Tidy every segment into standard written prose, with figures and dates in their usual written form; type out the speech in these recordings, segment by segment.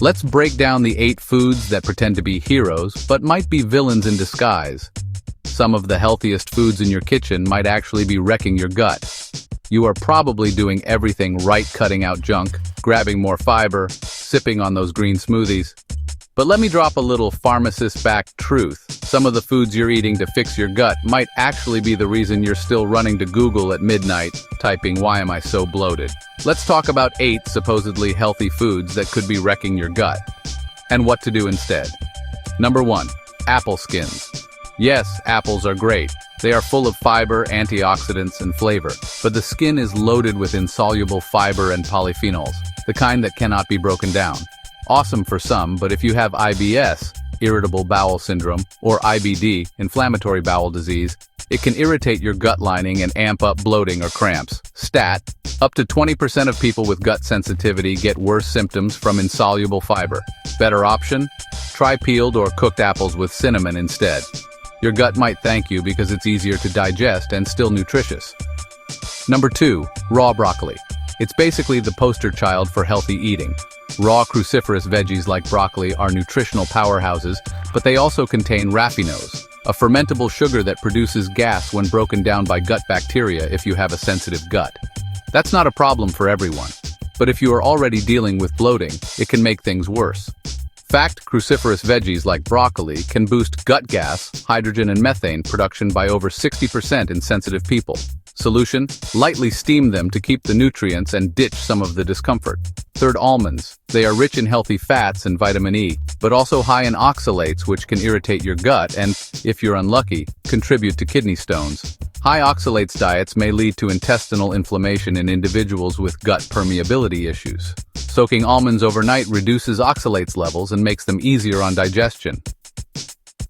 Let's break down the 8 foods that pretend to be heroes, but might be villains in disguise. Some of the healthiest foods in your kitchen might actually be wrecking your gut. You are probably doing everything right, cutting out junk, grabbing more fiber, sipping on those green smoothies. But let me drop a little pharmacist-backed truth. Some of the foods you're eating to fix your gut might actually be the reason you're still running to Google at midnight, typing, "Why am I so bloated?" Let's talk about 8 supposedly healthy foods that could be wrecking your gut, and what to do instead. Number 1. Apple skins. Yes, apples are great. They are full of fiber, antioxidants, and flavor, but the skin is loaded with insoluble fiber and polyphenols, the kind that cannot be broken down. Awesome for some, but if you have IBS, irritable bowel syndrome, or IBD, inflammatory bowel disease, it can irritate your gut lining and amp up bloating or cramps. Stat: up to 20% of people with gut sensitivity get worse symptoms from insoluble fiber. Better option? Try peeled or cooked apples with cinnamon instead. Your gut might thank you because it's easier to digest and still nutritious. Number 2. Raw broccoli. It's basically the poster child for healthy eating. Raw cruciferous veggies like broccoli are nutritional powerhouses, but they also contain raffinose, a fermentable sugar that produces gas when broken down by gut bacteria if you have a sensitive gut. That's not a problem for everyone, but if you are already dealing with bloating, it can make things worse. Fact: cruciferous veggies like broccoli can boost gut gas, hydrogen and methane production by over 60% in sensitive people. Solution: lightly steam them to keep the nutrients and ditch some of the discomfort. Third, almonds. They are rich in healthy fats and vitamin E, but also high in oxalates, which can irritate your gut and, if you're unlucky, contribute to kidney stones. High oxalates diets may lead to intestinal inflammation in individuals with gut permeability issues. Soaking almonds overnight reduces oxalates levels and makes them easier on digestion.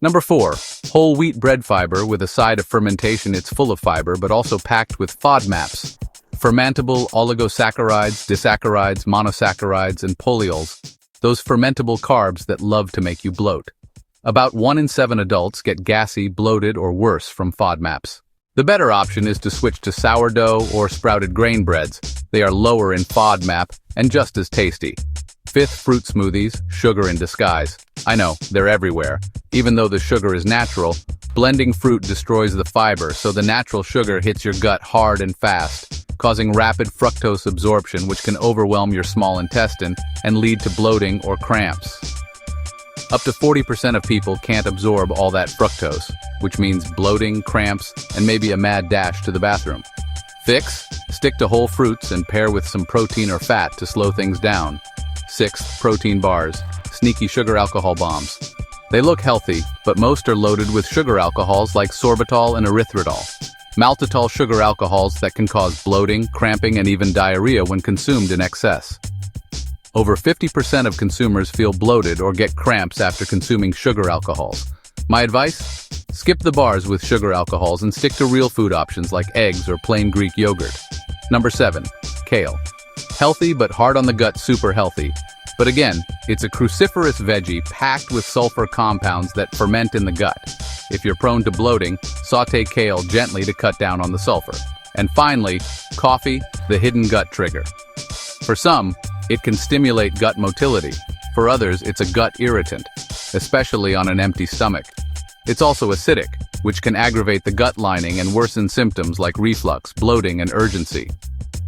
Number 4. Whole wheat bread fiber. With a side of fermentation, it's full of fiber, but also packed with FODMAPs. Fermentable oligosaccharides, disaccharides, monosaccharides, and polyols. Those fermentable carbs that love to make you bloat. About 1 in 7 adults get gassy, bloated, or worse from FODMAPs. The better option is to switch to sourdough or sprouted grain breads. They are lower in FODMAP and just as tasty. 5th, fruit smoothies, sugar in disguise. I know, they're everywhere. Even though the sugar is natural, blending fruit destroys the fiber, so the natural sugar hits your gut hard and fast, causing rapid fructose absorption, which can overwhelm your small intestine and lead to bloating or cramps. Up to 40% of people can't absorb all that fructose, which means bloating, cramps, and maybe a mad dash to the bathroom. Fix: stick to whole fruits and pair with some protein or fat to slow things down. 6th, protein bars, sneaky sugar alcohol bombs. They look healthy, but most are loaded with sugar alcohols like sorbitol and erythritol. Maltitol sugar alcohols that can cause bloating, cramping, and even diarrhea when consumed in excess. Over 50% of consumers feel bloated or get cramps after consuming sugar alcohols. My advice? Skip the bars with sugar alcohols and stick to real food options like eggs or plain Greek yogurt. Number 7. Kale. Healthy but hard on the gut, super healthy. But again, it's a cruciferous veggie packed with sulfur compounds that ferment in the gut. If you're prone to bloating, sauté kale gently to cut down on the sulfur. And finally, coffee, the hidden gut trigger. For some, it can stimulate gut motility. For others, it's a gut irritant, especially on an empty stomach. It's also acidic, which can aggravate the gut lining and worsen symptoms like reflux, bloating, and urgency.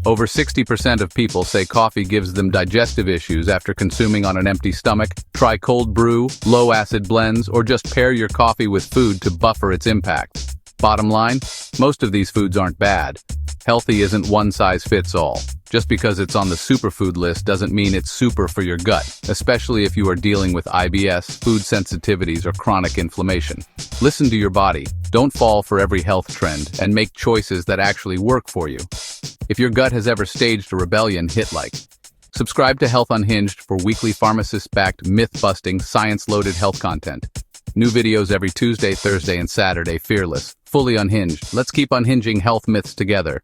Over 60% of people say coffee gives them digestive issues after consuming on an empty stomach. Try cold brew, low-acid blends, or just pair your coffee with food to buffer its impact. Bottom line, most of these foods aren't bad. Healthy isn't one size fits all. Just because it's on the superfood list doesn't mean it's super for your gut, especially if you are dealing with IBS, food sensitivities, or chronic inflammation. Listen to your body, don't fall for every health trend, and make choices that actually work for you. If your gut has ever staged a rebellion, hit like. Subscribe to Health Unhinged for weekly pharmacist-backed, myth-busting, science-loaded health content. New videos every Tuesday, Thursday, and Saturday. Fearless, fully unhinged. Let's keep unhinging health myths together.